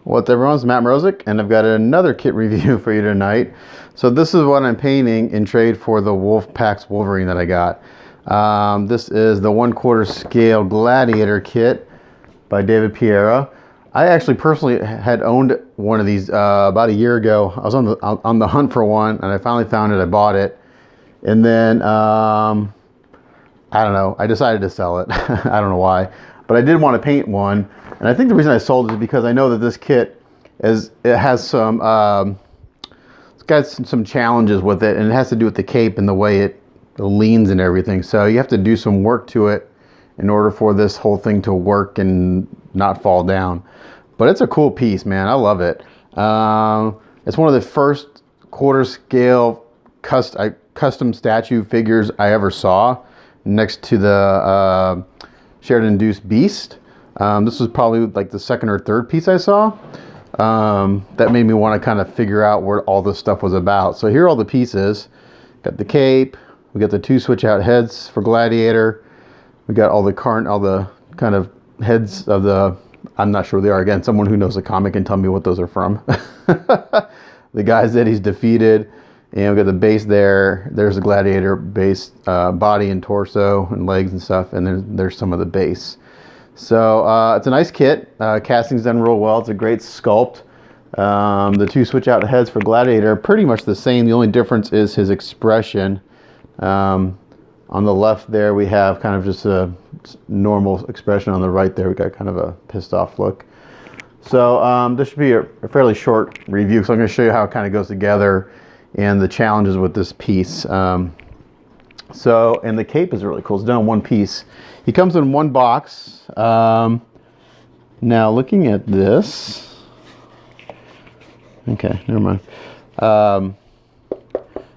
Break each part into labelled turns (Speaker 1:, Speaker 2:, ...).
Speaker 1: What's everyone's Matt Mrozik, and I've got another kit review for you tonight. So this is what I'm painting in trade for the Wolfpax Wolverin that I got. This is the 1/4 scale Gladiator kit by David Pereira. I actually personally had owned one of these about a year ago. I was on the hunt for one, and I finally found it. I bought it, and then I don't know. I decided to sell it. I don't know why, but I did want to paint one, and I think the reason I sold it is because I know that this kit has some it's got some challenges with it, and it has to do with the cape and the way it leans and everything. So you have to do some work to it in order for this whole thing to work and not fall down. But it's a cool piece, man. I love it. It's one of the first 1/4 scale custom statue figures I ever saw, next to the Sheridan-induced Beast. This was probably like the second or third piece I saw. That made me want to kind of figure out what all this stuff was about. So here are all the pieces. Got the cape. We got the 2 switch out heads for Gladiator. We got all the kind of heads of the, I'm not sure what they are. Again, someone who knows the comic can tell me what those are from. The guys that he's defeated. And we got the base there. There's the Gladiator base, body and torso and legs and stuff. And then there's some of the base. So it's a nice kit. Casting's done real well. It's a great sculpt. The 2 switch out heads for Gladiator are pretty much the same. The only difference is his expression. On the left there we have kind of just a normal expression. On the right there we got kind of a pissed off look. So this should be a fairly short review, so I'm going to show you how it kind of goes together and the challenges with this piece. And the cape is really cool. It's done in one piece. He comes in one box. Now looking at this, okay, never mind.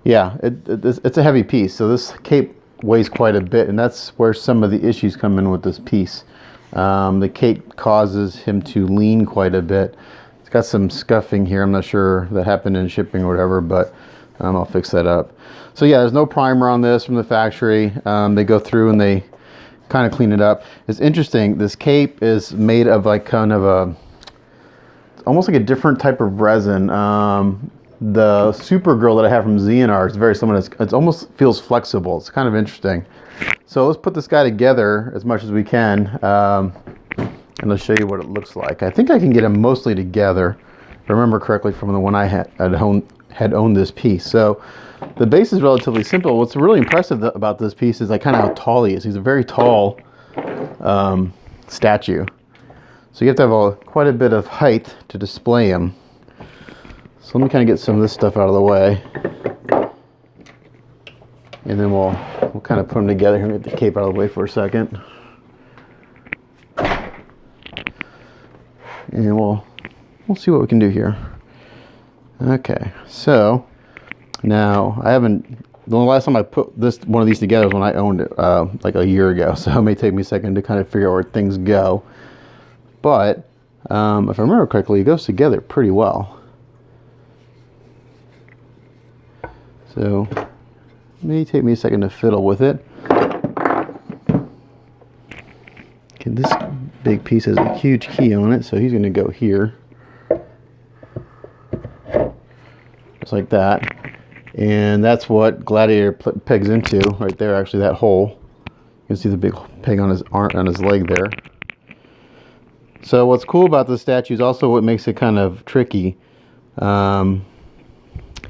Speaker 1: Yeah, it's a heavy piece, so this cape weighs quite a bit, and that's where some of the issues come in with this piece. The cape causes him to lean quite a bit. It's got some scuffing here. I'm not sure if that happened in shipping or whatever, but I'll fix that up. So yeah, there's no primer on this from the factory. They go through and they kind of clean it up. It's interesting. This cape is made of like kind of almost like a different type of resin. The Supergirl that I have from ZNR is very similar. It almost feels flexible. It's kind of interesting. So let's put this guy together as much as we can, and let's show you what it looks like. I think I can get him mostly together, if I remember correctly, from the one I had owned this piece. So the base is relatively simple. What's really impressive about this piece is like kind of how tall he is. He's a very tall statue. So you have to have quite a bit of height to display him. So let me kind of get some of this stuff out of the way, and then we'll kind of put them together here and get the cape out of the way for a second, and we'll see what we can do here. Okay, so now the last time I put one of these together was when I owned it like a year ago, so it may take me a second to kind of figure out where things go, but if I remember correctly, it goes together pretty well. So it may take me a second to fiddle with it. Okay, this big piece has a huge key on it, so he's going to go here. Just like that. And that's what Gladiator pegs into right there, actually, that hole. You can see the big peg on his arm, on his leg there. So what's cool about this statue is also what makes it kind of tricky.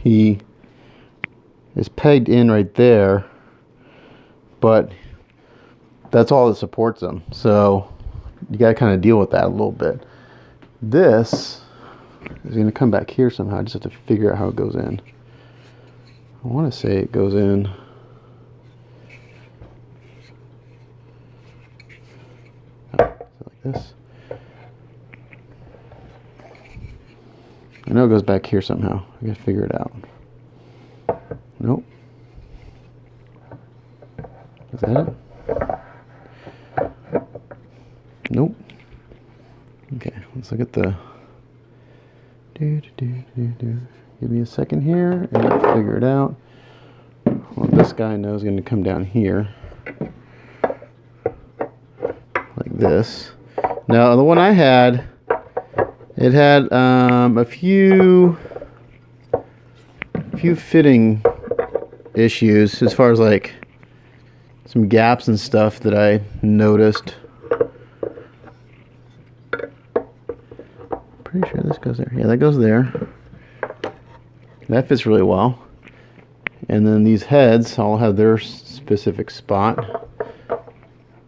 Speaker 1: He is pegged in right there, but that's all that supports him. So you got to kind of deal with that a little bit. This is going to come back here somehow. I just have to figure out how it goes in. I want to say it goes in like this. I know it goes back here somehow. I got to figure it out. Nope. Is that it? Nope. Okay, let's look at the... Give me a second here, and I'll figure it out. Well, this guy knows is going to come down here. Like this. Now, the one I had, It had a few fitting issues as far as like some gaps and stuff that I noticed. Pretty sure this goes there. Yeah, that goes there. That fits really well. And then these heads all have their specific spot.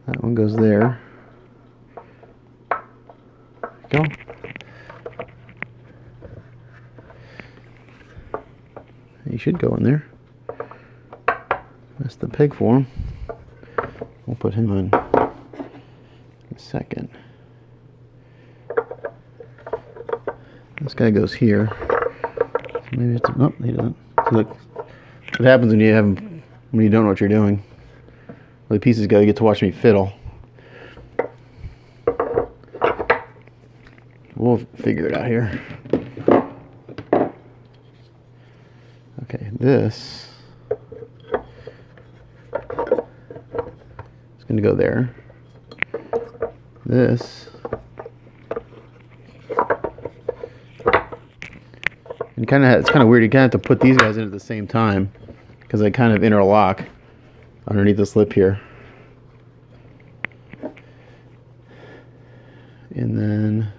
Speaker 1: That one goes there. Go. He should go in there. That's the peg for him. We'll put him in a second. This guy goes here. So maybe it's oh, he doesn't. So look, what happens when you don't know what you're doing? Well, the pieces go. You get to watch me fiddle. We'll figure it out here. Okay, this is going to go there. This. And it's kind of weird. You kind of have to put these guys in at the same time because they kind of interlock underneath this lip here. And then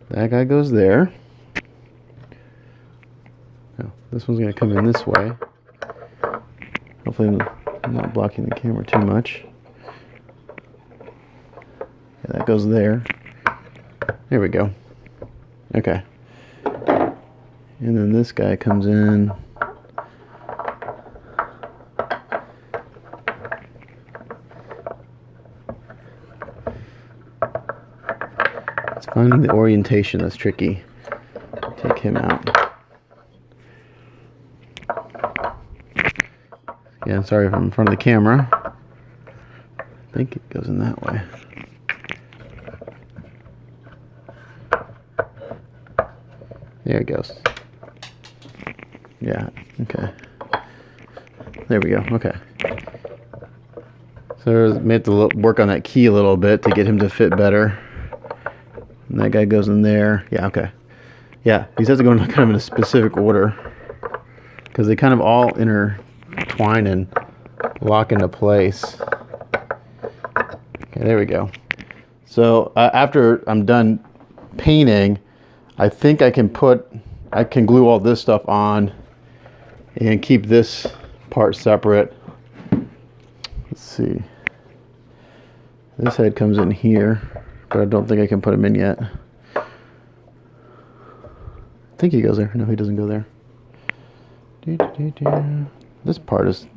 Speaker 1: that guy goes there. Oh, this one's going to come in this way. Hopefully I'm not blocking the camera too much. Yeah, that goes there. There we go. Okay. And then this guy comes in. It's finding the orientation that's tricky. Take him out. Yeah, I'm sorry if I'm in front of the camera. I think it goes in that way. There it goes. Yeah, okay. There we go, okay. So we have to work on that key a little bit to get him to fit better. And that guy goes in there. Yeah, okay. Yeah, these have to go in kind of in a specific order because they kind of all intertwine and lock into place. Okay, there we go. So after I'm done painting, I think I can glue all this stuff on and keep this part separate. Let's see. This head comes in here, but I don't think I can put him in yet. I think he goes there. No, he doesn't go there. This part is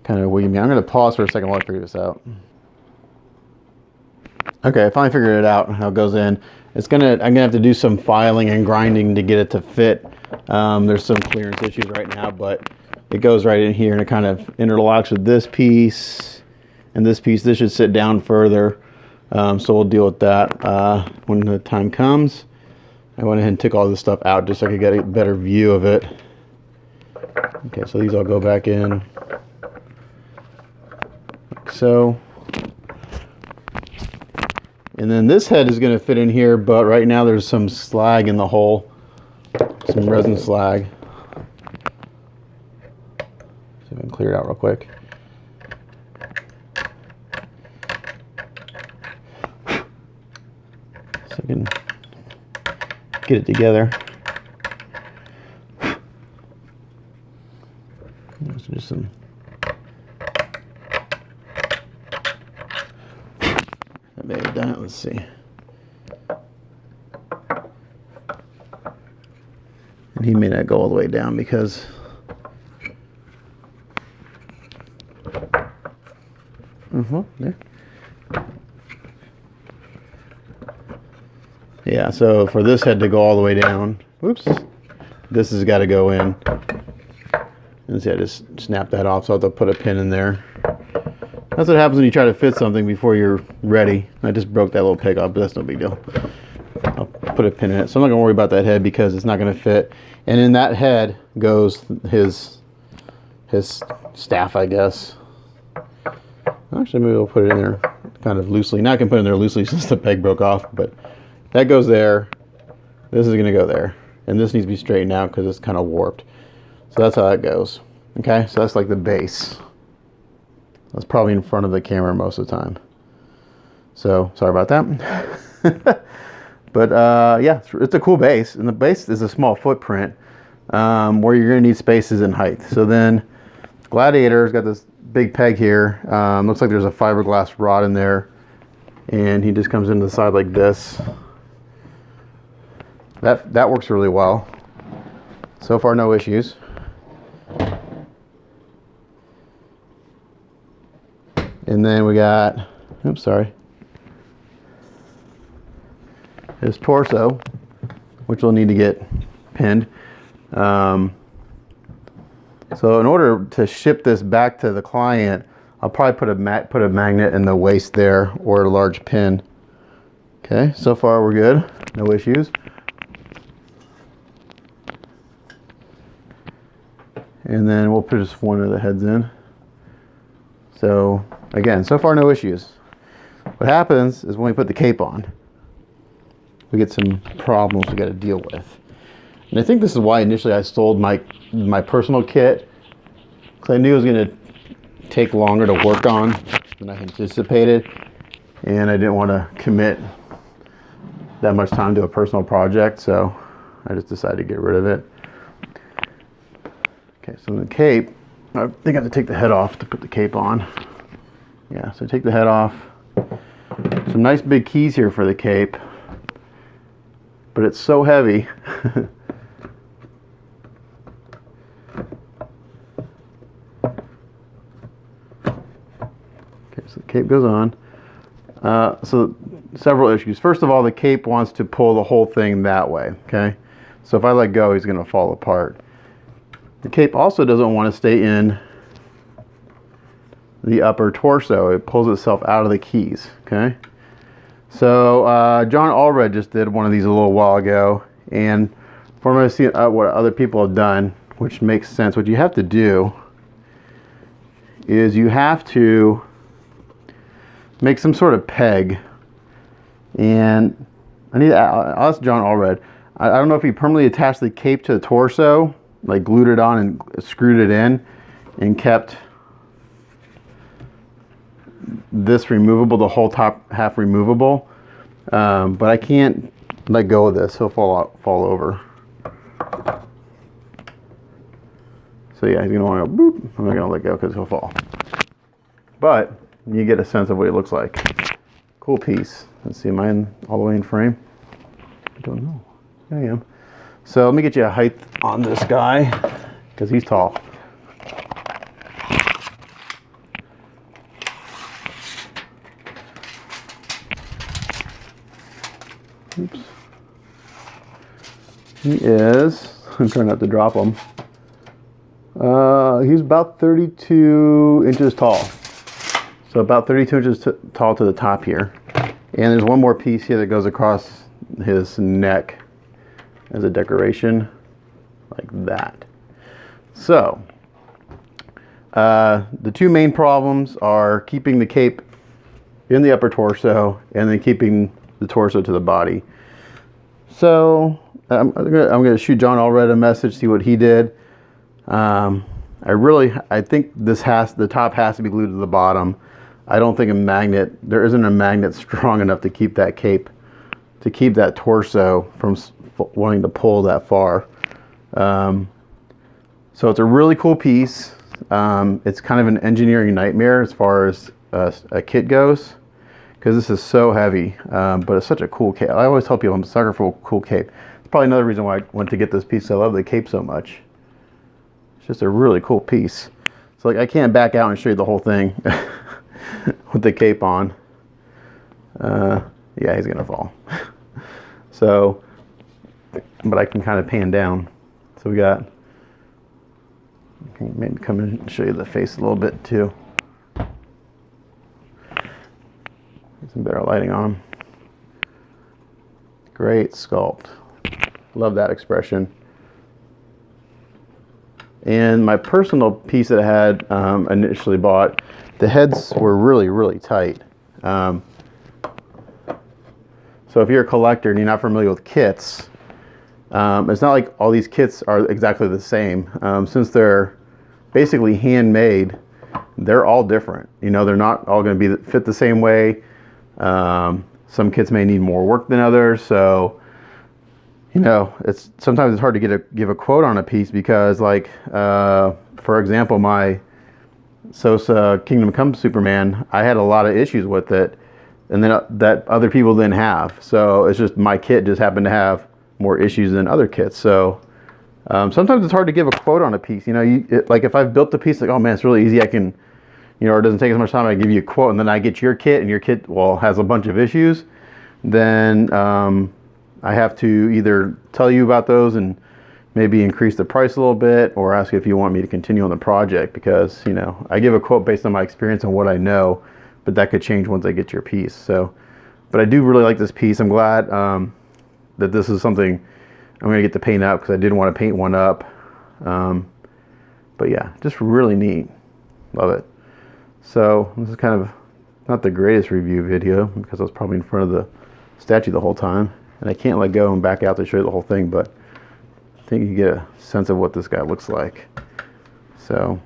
Speaker 1: kind of wigging me. I'm going to pause for a second while I figure this out. Okay, I finally figured it out how it goes in. I'm gonna have to do some filing and grinding to get it to fit. There's some clearance issues right now, but it goes right in here and it kind of interlocks with this piece and this piece. This should sit down further, so we'll deal with that when the time comes. I went ahead and took all this stuff out just so I could get a better view of it. Okay, so these all go back in like so. And then this head is going to fit in here, but right now there's some slag in the hole, some resin slag. See if I can clear it out real quick. So I can get it together. There's just some. I may have done it. Let's see. And he may not go all the way down because there. Yeah, so for this head to go all the way down, whoops, this has got to go in. And see, I just snapped that off, so I have to put a pin in there. That's what happens when you try to fit something before you're ready. I just broke that little peg off, but that's no big deal. I'll put a pin in it. So I'm not going to worry about that head because it's not going to fit. And in that head goes his staff, I guess. Actually, maybe we'll put it in there kind of loosely. Now I can put it in there loosely since the peg broke off, but that goes there. This is going to go there. And this needs to be straightened out because it's kind of warped. So that's how that goes. Okay, so that's like the base. That's probably in front of the camera most of the time. So, sorry about that. But yeah, it's a cool base. And the base is a small footprint where you're going to need spaces and height. So then, Gladiator's got this big peg here. Looks like there's a fiberglass rod in there. And he just comes into the side like this. That works really well. So far, no issues. And then we got, oops, sorry, his torso, which will need to get pinned. So in order to ship this back to the client, I'll probably put a magnet in the waist there or a large pin. Okay, so far we're good, no issues. And then we'll put just one of the heads in. So again, so far no issues. What happens is when we put the cape on, we get some problems we got to deal with. And I think this is why initially I sold my personal kit, because I knew it was going to take longer to work on than I anticipated, and I didn't want to commit that much time to a personal project, so I just decided to get rid of it. Okay, so the cape, I think I have to take the head off to put the cape on. Yeah, so take the head off. Some nice big keys here for the cape, but it's so heavy. Okay, so the cape goes on. So several issues. First of all, the cape wants to pull the whole thing that way, okay? So if I let go, he's gonna fall apart. The cape also doesn't want to stay in the upper torso. It pulls itself out of the keys, okay? So John Allred just did one of these a little while ago, and from what I've seen what other people have done, which makes sense, what you have to do is you have to make some sort of peg, and I'll ask John Allred. I don't know if he permanently attached the cape to the torso, like glued it on and screwed it in and kept this removable, the whole top half removable, but I can't let go of this. He'll fall over. So yeah, he's gonna want to go boop. I'm not gonna let go because he'll fall, but you get a sense of what it looks like. Cool piece. Let's see, am I all the way in frame? I don't know. I am. So let me get you a height on this guy, because he's tall. Oops. He is, I'm trying not to drop him. He's about 32 inches tall. So about 32 inches tall to the top here. And there's one more piece here that goes across his neck as a decoration, like that. So, the two main problems are keeping the cape in the upper torso and then keeping the torso to the body. So, I'm gonna shoot John Allred a message, see what he did. I think the top has to be glued to the bottom. I don't think there isn't a magnet strong enough to keep that cape, to keep that torso from wanting to pull that far. So it's a really cool piece. It's kind of an engineering nightmare as far as a kit goes, because this is so heavy, but it's such a cool cape. I always tell people I'm a sucker for a cool cape. It's probably another reason why I went to get this piece. I love the cape so much. It's just a really cool piece. So like I can't back out and show you the whole thing with the cape on. Yeah, he's gonna fall. So, but I can kind of pan down. So we got, I can maybe come in and show you the face a little bit too. Get some better lighting on him. Great sculpt. Love that expression. And my personal piece that I had initially bought, the heads were really, really tight. So if you're a collector and you're not familiar with kits, it's not like all these kits are exactly the same. Since they're basically handmade, they're all different. You know, they're not all going to fit the same way. Some kits may need more work than others. So, you know, sometimes it's hard to give a quote on a piece because, like, for example, my Sosa Kingdom Come Superman, I had a lot of issues with it, and then that other people didn't have. So it's just my kit just happened to have more issues than other kits. So sometimes it's hard to give a quote on a piece. You know, like if I've built the piece, like, oh man, it's really easy. I can, you know, or it doesn't take as much time. I give you a quote, and then I get your kit, and your kit, well, has a bunch of issues. Then I have to either tell you about those and maybe increase the price a little bit, or ask you if you want me to continue on the project, because, you know, I give a quote based on my experience and what I know, but that could change once I get your piece. So, but I do really like this piece. I'm glad that this is something I'm going to get to paint up, because I did want to paint one up. But yeah, just really neat. Love it. So this is kind of not the greatest review video, because I was probably in front of the statue the whole time, and I can't let go and back out to show you the whole thing, but I think you get a sense of what this guy looks like. So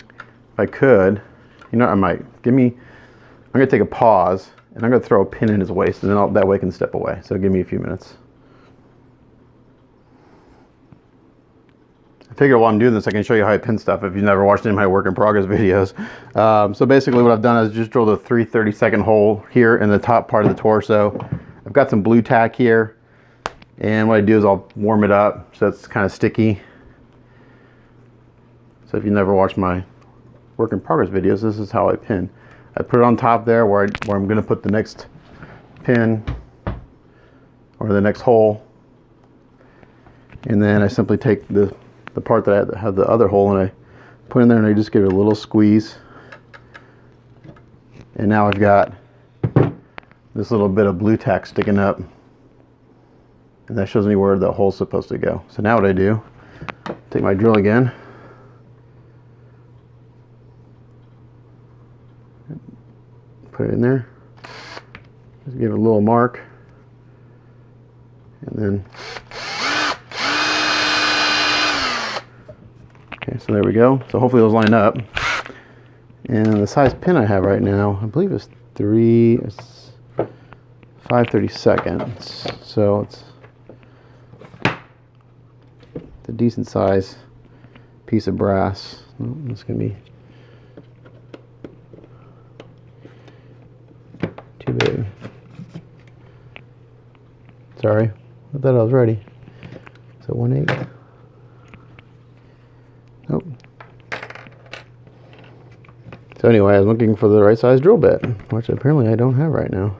Speaker 1: if I could, you know, I'm going to take a pause, and I'm going to throw a pin in his waist, and then that way I can step away. So give me a few minutes. I figure while I'm doing this, I can show you how I pin stuff if you've never watched any of my work in progress videos. So basically what I've done is just drilled a 3/32 hole here in the top part of the torso. I've got some blue tack here, and what I do is I'll warm it up so it's kind of sticky. So if you've never watched my work in progress videos, this is how I pin. I put it on top there where I'm going to put the next pin or the next hole, and then I simply take the part that I have the other hole, and I put in there, and I just give it a little squeeze, and now I've got this little bit of blue tack sticking up, and that shows me where the hole's supposed to go. So now what I do, take my drill again, put it in there, just give it a little mark, and then, okay, so there we go. So hopefully those line up. And the size pin I have right now, I believe is 5/32. So it's a decent size piece of brass. Oh, it's gonna be too big. Sorry, I thought I was ready. So 1/8. Nope. So anyway, I was looking for the right size drill bit, which apparently I don't have right now.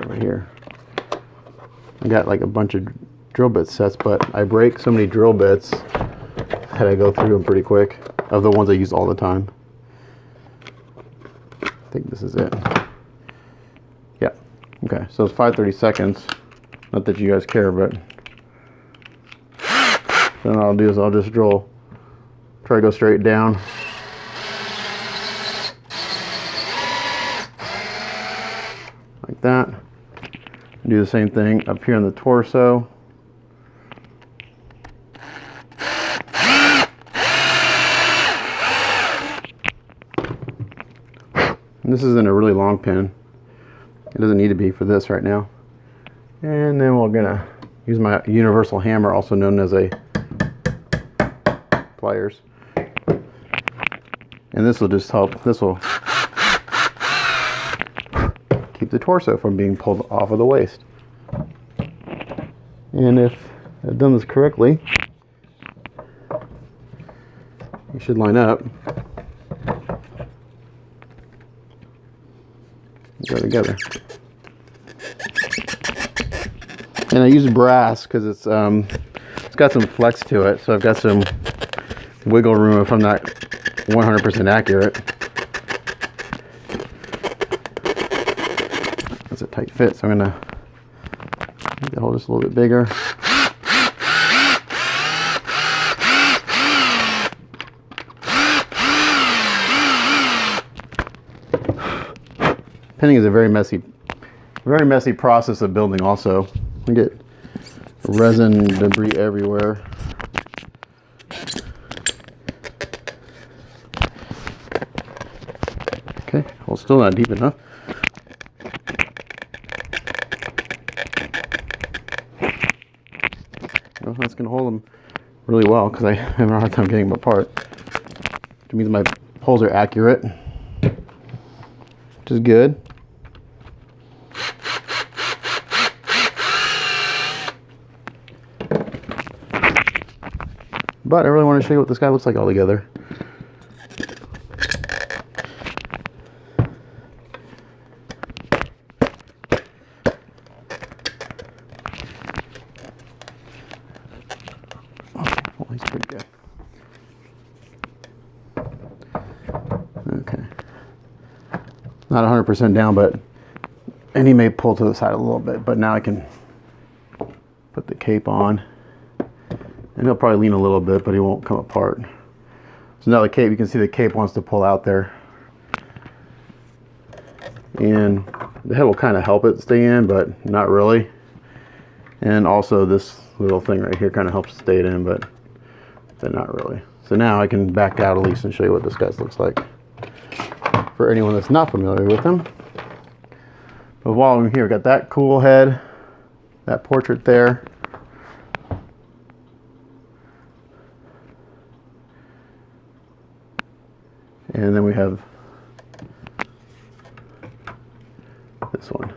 Speaker 1: Right here. I got like a bunch of drill bit sets, but I break so many drill bits that I go through them pretty quick, of the ones I use all the time. I think this is it. Yeah. Okay, so it's 5/32. Not that you guys care, but then what I'll do is I'll just drill, try to go straight down. Like that. Do the same thing up here on the torso. And this isn't a really long pin. It doesn't need to be for this right now. And then we're gonna use my universal hammer, also known as a pliers. And this will just help, this will keep the torso from being pulled off of the waist. And if I've done this correctly, you should line up, go together. And I use brass because it's got some flex to it, so I've got some wiggle room if I'm not 100% accurate. That's a tight fit, so I'm gonna make the hole just a little bit bigger. pinning is a very messy process of building also. You get resin debris everywhere. Okay, well, still not deep enough. Well, that's going to hold them really well because I have a hard time getting them apart. Which means my holes are accurate, which is good. But I really want to show you what this guy looks like all together. Oh, he's pretty good. Okay. Not 100% down, but, and he may pull to the side a little bit, but now I can put the cape on. And he'll probably lean a little bit, but he won't come apart. So now the cape, you can see the cape wants to pull out there. And the head will kind of help it stay in, but not really. And also this little thing right here kind of helps stay it in, but not really. So now I can back out at least and show you what this guy looks like for anyone that's not familiar with him. But while I'm here, I've got that cool head, that portrait there. And then we have this one.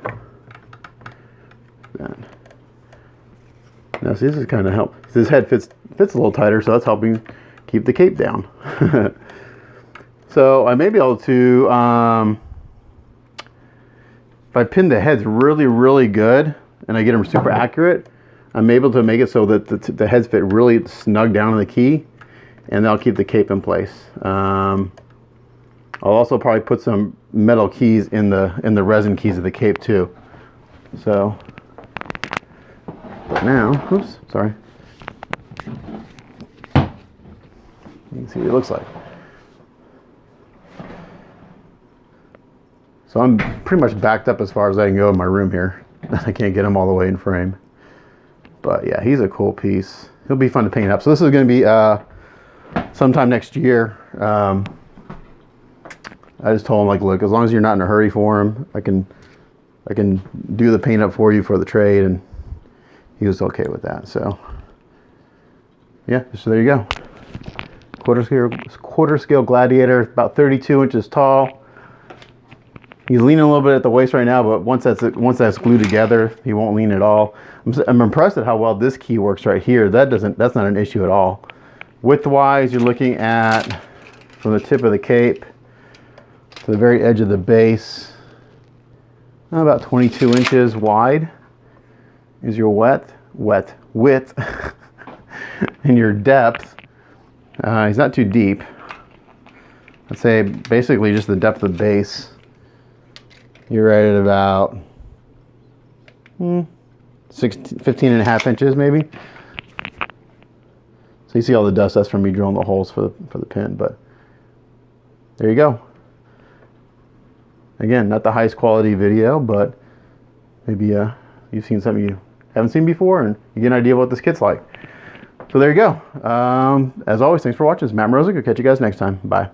Speaker 1: That. Now see, this is kind of help. His head fits a little tighter, so that's helping keep the cape down. So I may be able to, if I pin the heads really good and I get them super accurate, I'm able to make it so that the heads fit really snug down in the key, and that'll keep the cape in place. I'll also probably put some metal keys in the resin keys of the cape too. So now, oops, sorry. You can see what it looks like. So I'm pretty much backed up as far as I can go in my room here. I can't get him all the way in frame. But yeah, he's a cool piece. He'll be fun to paint up. So this is going to be sometime next year. I just told him, like, look, as long as you're not in a hurry for him, I can do the paint up for you for the trade, and he was okay with that. So yeah, so there you go. Quarter scale Gladiator, about 32 inches tall. He's leaning a little bit at the waist right now, but once that's glued together, he won't lean at all. I'm impressed at how well this key works right here. That's not an issue at all. Width-wise, you're looking at from the tip of the cape to the very edge of the base, about 22 inches wide is your width, and your depth. He's not too deep. I'd say basically just the depth of the base. You're right at about 15 and a half inches maybe. So you see all the dust, that's from me drilling the holes for the pin, but there you go. Again, not the highest quality video, but maybe you've seen something you haven't seen before and you get an idea of what this kit's like. So there you go. As always, thanks for watching. It's Matt Mrozek. I'll catch you guys next time. Bye.